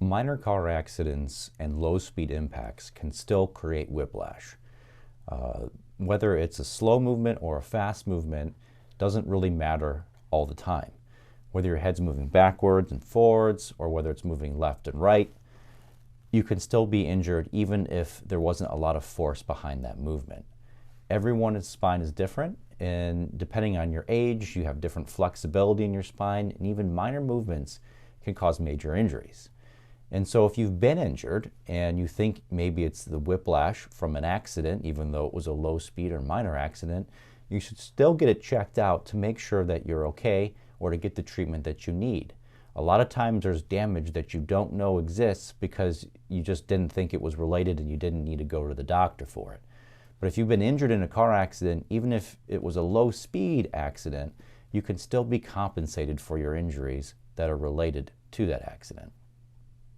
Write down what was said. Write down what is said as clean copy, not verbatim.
Minor car accidents and low-speed impacts can still create whiplash. Whether it's a slow movement or a fast movement doesn't really matter all the time. Whether your head's moving backwards and forwards or whether it's moving left and right, you can still be injured even if there wasn't a lot of force behind that movement. Everyone's spine is different, and depending on your age, you have different flexibility in your spine, and even minor movements can cause major injuries. And so if you've been injured and you think maybe it's the whiplash from an accident, even though it was a low speed or minor accident, you should still get it checked out to make sure that you're okay or to get the treatment that you need. A lot of times there's damage that you don't know exists because you just didn't think it was related and you didn't need to go to the doctor for it. But if you've been injured in a car accident, even if it was a low speed accident, you can still be compensated for your injuries that are related to that accident.